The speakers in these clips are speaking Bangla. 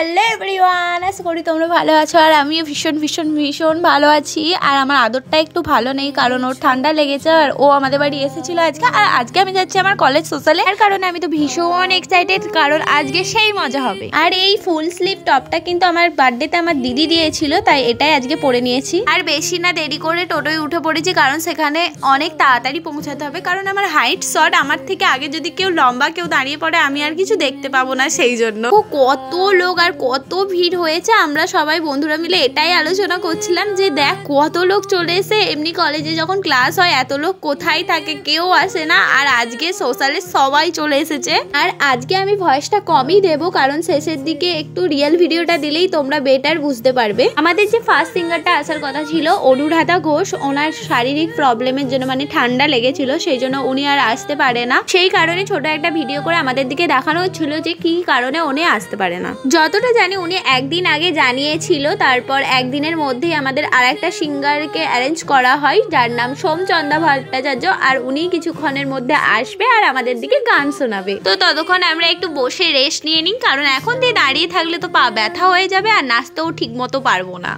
হ্যালো এভরিওয়ান, আশা করি তোমরা ভালো আছো। আর আমিও ভীষণ ভীষণ ভীষণ ভালো আছি। আর আমার আদরটা একটু ভালো নেই, কারণ ওর ঠান্ডা লেগেছে। আর ও আমাদের বাড়ি এসেছিল আজকে। আর আজকে আমি যাচ্ছি আমার কলেজ সোশ্যালে, এর কারণে আমি তো ভীষণ এক্সাইটেড, কারণ আজকে সেই মজা হবে। আর এই ফুল স্লিভ টপটা কিন্তু আমার বার্থডেতে আমার দিদি দিয়েছিল, তাই এটাই আজকে পরে নিয়েছি। আর বেশি না দেরি করে টোটোয় উঠে পড়েছি, কারণ সেখানে অনেক তাড়াতাড়ি পৌঁছাতে হবে। কারণ আমার হাইট শর্ট, আমার থেকে আগে যদি কেউ লম্বা কেউ দাঁড়িয়ে পড়ে আমি আর কিছু দেখতে পাবো না, সেই জন্য। কত লোক আর কত ভিড় হয়েছে। আমরা সবাই বন্ধুরা মিলে এটাই আলোচনা করছিলাম যে দেখ কত লোক চলে এসে, এমনি কলেজে যখন ক্লাস হয় এত লোক কোথায় থাকে, কেউ আসে না। আর আজকে সোশ্যালে সবাই চলে এসেছে। আর আজকে আমি ভয়েসটা কমই দেবো, কারণ শেষের দিকে একটু রিয়েল ভিডিওটা দিলেই তোমরা বেটার বুঝতে পারবে। আমাদের যে ফার্স্ট সিঙ্গারটা আসার কথা ছিল অনুরাধা ঘোষ, ওনার শারীরিক প্রবলেমের জন্য মানে ঠান্ডা লেগেছিল, সেই জন্য উনি আর আসতে পারে না। সেই কারণে ছোট একটা ভিডিও করে আমাদের দিকে দেখানো হচ্ছিল যে কি কারণে উনি আসতে পারে না। যতটা জানি উনি একদিন আগে জানিয়েছিল, তারপর একদিনের মধ্যেই আমাদের আর একটা সিঙ্গারকে অ্যারেঞ্জ করা হয় যার নাম সোমচন্দা ভট্টাচার্য। আর উনি কিছুক্ষণের মধ্যে আসবে আর আমাদের দিকে গান শোনাবে। তো ততক্ষণ আমরা একটু বসে রেস্ট নিয়ে নিই, কারণ এখন দিয়ে দাঁড়িয়ে থাকলে তো পা ব্যথা হয়ে যাবে আর নাচতেও ঠিক মতো পারবো না।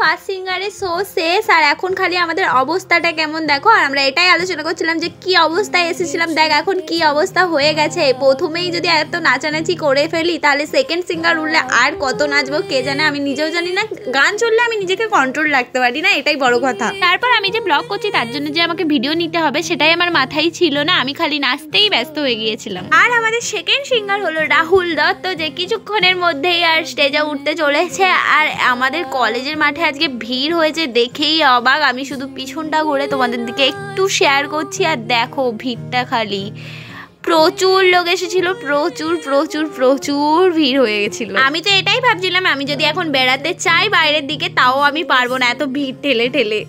ফার্স্ট সিঙ্গারের শো শেষ, আর এখন খালি আমাদের অবস্থাটা কেমন দেখো। আর আমরা এটাই আলোচনা করছিলাম যে কি অবস্থায় এসেছিলাম, দেখ এখন কি অবস্থা হয়ে গেছে। প্রথমেই যদি এত নাচানাচি করে ফেলি, তাহলে সেকেন্ড সিঙ্গার উঠলে আর কত নাচবো কে জানে, আমি নিজেও জানি না। গান চললে আমি নিজেকে কন্ট্রোল রাখতে পারি না, এটাই বড় কথা। তারপর আমি যে ব্লগ করছি তার জন্য যে আমাকে ভিডিও নিতে হবে সেটাই আমার মাথায় ছিল না, আমি খালি নাচতেই ব্যস্ত হয়ে গিয়েছিলাম। আর আমাদের সেকেন্ড সিঙ্গার হলো রাহুল দত্ত, যে কিছুক্ষণের মধ্যেই আর স্টেজে উঠতে চলেছে। আর আমাদের কলেজের মাঠে আজকে ভিড় হয়েছে দেখেই অবাক। আমি শুধু পিছনটা ঘুরে তোমাদের দিকে একটু শেয়ার করছি, আর দেখো ভিড়টা খালি, প্রচুর লোক এসেছিল, প্রচুর প্রচুর প্রচুর ভিড় হয়ে গেছিল। আমি তো এটাই ভাবছিলাম আমি যদি এখন বেড়াতে চাই বাইরের দিকে, তাও আমি পারবো না এত ভিড় ঠেলে ঠেলে।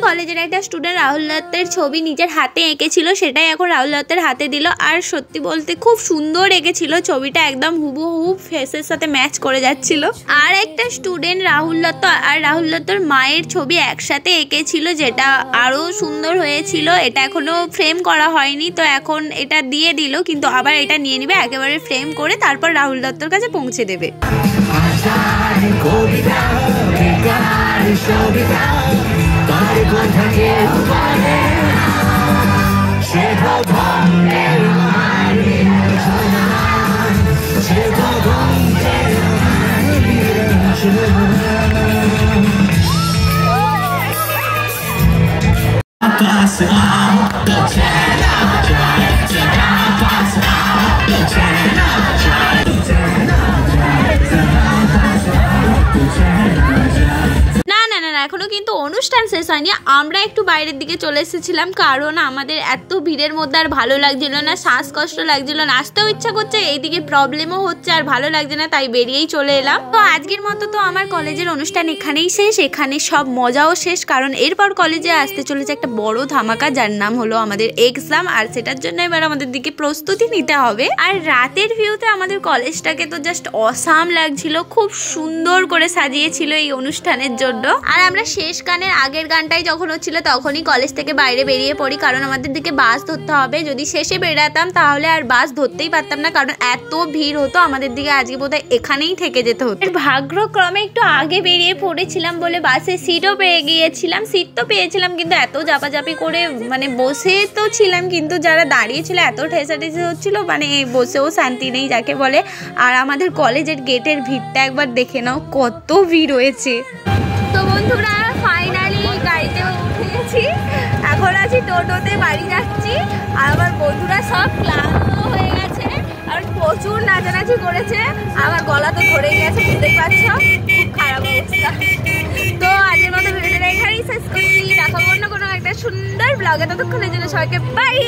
কলেজের একটা স্টুডেন্ট রাহুল দত্তের ছবি নিজের হাতে এঁকেছিল, সেটাই এখন রাহুল দত্তের হাতে দিল। আর সত্যি বলতে খুব সুন্দর এঁকেছিল ছবিটা, একদম হুবহু ফেসের সাথে ম্যাচ করে যাচ্ছিল। আর একটা স্টুডেন্ট রাহুল দত্ত আর রাহুল দত্তর মায়ের ছবি একসাথে এঁকেছিল, যেটা আরো সুন্দর হয়েছিল। এটা এখনো ফ্রেম করা হয়নি, তো এখন এটা দিয়ে দিল, কিন্তু আবার এটা নিয়ে নিবে একেবারে ফ্রেম করে, তারপর রাহুল দত্তর কাছে পৌঁছে দেবে। এখনো কিন্তু অনুষ্ঠান শেষ হয়নি, আমরা একটু বাইরের দিকে চলে এসেছিলাম, কারণ আমাদের এত ভিড়ের মধ্যে আর ভালো লাগছিল না, শ্বাসকষ্ট লাগছিল, নাচতেও ইচ্ছা করছে, এইদিকে প্রবলেমও হচ্ছে আর ভালো লাগছে না, তাই বেরিয়েই চলে এলাম। তো আজকের মতো তো আমার কলেজের অনুষ্ঠান এখানেই শেষ, এখানে সব মজাও শেষ, কারণ এরপর কলেজে আসতে চলেছে একটা বড় ধামাকা, যার নাম হলো আমাদের এক্সাম। আর সেটার জন্য এবার আমাদের দিকে প্রস্তুতি নিতে হবে। আর রাতের ভিউতে আমাদের কলেজটাকে তো জাস্ট অসাম লাগছিল, খুব সুন্দর করে সাজিয়েছিল এই অনুষ্ঠানের জন্য। আর আমরা আমরা শেষ গানের আগের গানটাই যখন হচ্ছিল তখনই কলেজ থেকে বাইরে বেরিয়ে পড়ি, কারণ আমাদের দিকে বাস ধরতে হবে। যদি শেষে বেরাতাম তাহলে আর বাস ধরতেই পারতাম না, কারণ এত ভিড় হতো আমাদের দিকে আজকে বোধহয় এখানেই থেকে যেতে হতো। ভাগ্যক্রমে একটু আগে বেরিয়ে পড়েছিলাম বলে বাসে সিটও পেয়ে গিয়েছিলাম। সিট তো পেয়েছিলাম কিন্তু এত চাপাচাপি করে মানে বসে তো ছিলাম, কিন্তু যারা দাঁড়িয়েছিল এত ঠেসাঠেসি হচ্ছিল, মানে বসেও শান্তি নেই যাকে বলে। আর আমাদের কলেজের গেটের ভিড়টা একবার দেখে নাও, কত ভিড় হয়েছে। তো বন্ধুরা ফাইনালি গাড়িতে উঠে গেছি, এখন আছি টোটোতে বাড়ি যাচ্ছি। আর আমার বন্ধুরা সব ক্লান্ত হয়ে গেছে আর প্রচুর নাচানাচি করেছে, আমার গলা তো ধরেই গেছে, বুঝতেই পারছো, খুব খারাপ অবস্থা। তো আজকের মতো ভিডিওটা এখানেই শেষ করছি, দেখা অন্য কোনো একটা সুন্দর ব্লগে, ততক্ষণের জন্য সবাইকে বাই।